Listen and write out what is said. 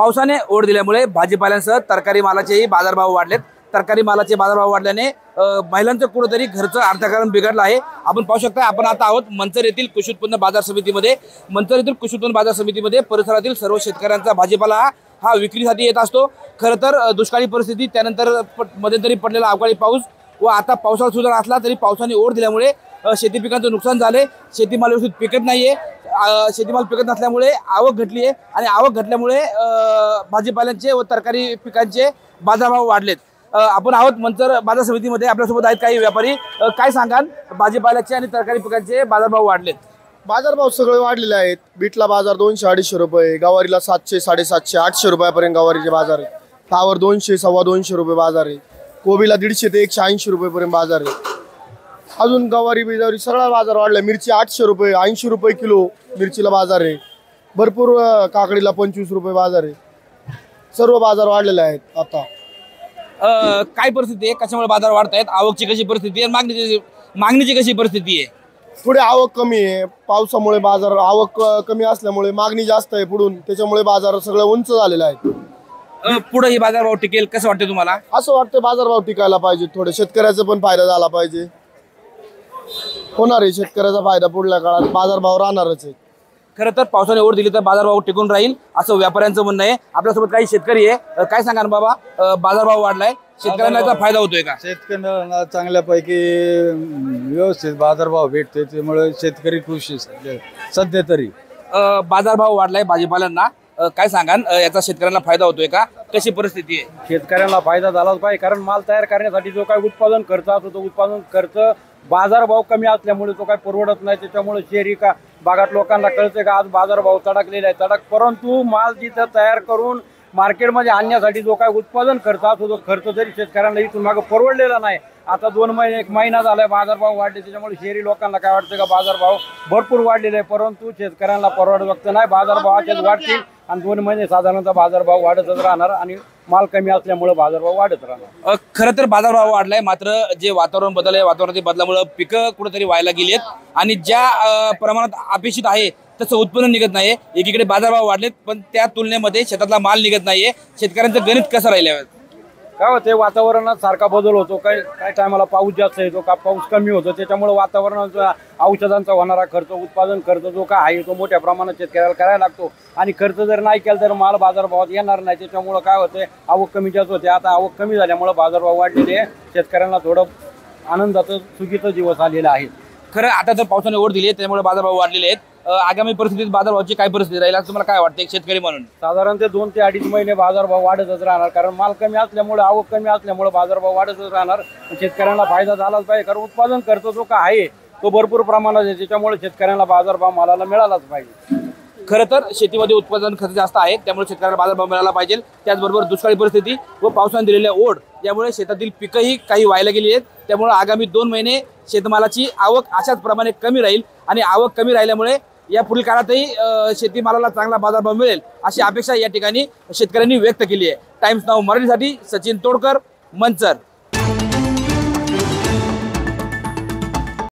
पावसाने ओढ दिल्यामुळे भाजीपाल्यांसह तरकारी मालाचेही बाजारभाव वाढलेत। तरकारी मालाचे बाजारभाव वाढल्याने महिलांचं कुठेतरी घरचं अर्थकारण बिघडलं आहे। आपण पाहू शकता, आपण आता आहोत मंचर येथील कृषी उत्पन्न बाजार समितीमध्ये। मंचर येथील कृषी उत्पन्न बाजार समितीमध्ये परिसरातील सर्व शेतकऱ्यांचा भाजीपाला हा विक्रीसाठी येत असतो। खरं तर दुष्काळी परिस्थिती, त्यानंतर मध्यंतरी पडलेला अवकाळी पाऊस व आता पावसाळा सुरू असला तरी पावसाने ओढ दिल्यामुळे शेती पिकांचं नुकसान झाले। शेतीमाल व्यवस्थित पिकत नाहीये। शेतीमाल पिकत नसल्यामुळे आवक घटली आहे आणि आवक घटल्यामुळे भाजीपाल्यांचे व तरकारी पिकांचे बाजारभाव वाढलेत। आपण आहोत मंचर बाजार समितीमध्ये, आपल्यासोबत आहेत काही व्यापारी। काय सांगाल, भाजीपाल्याचे आणि तरकारी पिकांचे बाजारभाव वाढलेत? बाजारभाव सगळे वाढलेले आहेत। बीटला बाजार 200-250 रुपये, गवारीला 700-750, 800 रुपयापर्यंत गवारीचे बाजार आहे। फ्लावर 200-225 रुपये बाजार आहे। कोबीला 150 ते 180 रुपयेपर्यंत बाजार आहे। अजून गवारी बिजारी सगळा बाजार वाढला। मिरची 800 रुपये, 80 रुपये किलो मिरचीला बाजार आहे। भरपूर काकडीला 25 रुपये बाजार आहे। सर्व बाजार वाढलेले आहेत। आता काय परिस्थिती आहे, कशामुळे बाजार वाढत आहेत? आवकची कशी परिस्थिती आहे, मागणीची कशी परिस्थिती आहे? पुढे आवक कमी आहे, पावसामुळे बाजार आवक कमी असल्यामुळे मागणी जास्त आहे पुढून, त्याच्यामुळे बाजार सगळं उंच झालेला आहे। पुढे ही बाजारभाव टिकेल कसं वाटतं तुम्हाला? असं वाटतं बाजारभाव टिकायला पाहिजे, थोडे शेतकऱ्याचा पण फायदा झाला पाहिजे। होणार आहे शेतकऱ्याचा फायदा, पुढल्या काळात बाजारभाव राहणारच आहे। खरं तर पावसाने ओढ दिली तर बाजारभाव टिकून राहील असं व्यापाऱ्यांचं म्हणणं आहे। आपल्यासोबत काही शेतकरी आहे। काय सांगा ना बाबा, बाजारभाव वाढलाय, शेतकऱ्यांना याचा फायदा होतोय का? शेतकऱ्यांना चांगल्यापैकी व्यवस्थित बाजारभाव भेटते, त्यामुळे शेतकरी खुश आहे सध्या तरी। बाजारभाव वाढलाय भाजीपाल्यांना, काय सांगाल याचा शेतकऱ्यांना फायदा होतोय का? कशी परिस्थिती आहे? शेतकऱ्यांना फायदा झालाच पाहिजे, कारण माल तयार करण्यासाठी जो काही उत्पादन खर्च असतो तो उत्पादन खर्च बाजारभाव कमी असल्यामुळे तो काही परवडत नाही। त्याच्यामुळे शहरी का भागात लोकांना कळते का आज बाजारभाव तडकलेला आहे तडक, परंतु माल जिथं तयार करून मार्केटमध्ये आणण्यासाठी जो काही उत्पादन खर्च असतो तो खर्च जरी शेतकऱ्यांना इथून मागे परवडलेला नाही। आता 2 महिने 1 महिना झालाय बाजारभाव वाढले, त्याच्यामुळे शहरी लोकांना काय वाटतं का बाजारभाव भरपूर वाढलेले आहे, परंतु शेतकऱ्यांना परवडत नाही। बाजारभावाचेच वाढतील आणि 2 महिने साधारणतः बाजारभाव वाढतच राहणार आणि माल कमी असल्यामुळे बाजारभाव वाढत राहणार। खरं तर बाजारभाव वाढलाय, मात्र जे वातावरण बदललंय, वातावरणातील बदलामुळे पिकं कुठेतरी व्हायला गेलीत आणि ज्या प्रमाणात अपेक्षित आहे तसं उत्पन्न निघत नाहीये। एकीकडे बाजारभाव वाढलेत पण त्या तुलनेमध्ये शेतातला माल निघत नाहीये। शेतकऱ्यांचं गणित कसं राहिलं? काय होते, वातावरणात सारखा बदल होतो, काय टायमाला पाऊस जास्त येतो, का पाऊस कमी होतो, त्याच्यामुळे वातावरणाचा औषधांचा होणारा खर्च, उत्पादन खर्च जो काय आहे तो मोठ्या प्रमाणात शेतकऱ्याला करायला लागतो आणि खर्च जर नाही केला तर माल बाजारभावात येणार नाही। त्याच्यामुळे काय होते, आवक कमी जास्त होते। आता आवक कमी झाल्यामुळे बाजारभाव वाढलेले आहे, शेतकऱ्यांना थोडं आनंदाचं सुखीचं दिवस आलेला आहे। खरं आता तर पावसाने ओढ दिली आहे त्यामुळे बाजारभाव वाढलेले आहेत। आगामी परिस्थितीत बाजारभावाची काय परिस्थिती राहील असं तुम्हाला काय वाटतं एक शेतकरी म्हणून? साधारणतः 2 ते 2.5 महिने बाजारभाव वाढतच राहणार, कारण माल कमी असल्यामुळे आवक कमी असल्यामुळे बाजारभाव वाढतच राहणार। शेतकऱ्यांना फायदा झालाच पाहिजे, कारण उत्पादन खर्च जो काय आहे तो भरपूर प्रमाणात आहे, त्याच्यामुळे शेतकऱ्यांना बाजारभाव मालाला मिळालाच पाहिजे। खरं तर शेतीमध्ये उत्पादन खर्च जास्त आहे, त्यामुळे शेतकऱ्याला बाजारभाव मिळाला पाहिजे। त्याचबरोबर दुष्काळी परिस्थिती व पावसाने दिलेल्या ओढ यामुळे शेतातील पिकंही काही व्हायला गेली आहेत। त्यामुळे आगामी 2 महिने शेतमालाची आवक अशाच प्रमाणे कमी राहील आणि आवक कमी राहिल्यामुळे या पुढील काळातही शेतीमालाला चांगला बाजारभाव मिळेल अशी अपेक्षा या ठिकाणी शेतकऱ्यांनी व्यक्त केली आहे। टाइम्स नाऊ मराठीसाठी सचिन तोडकर, मंचर।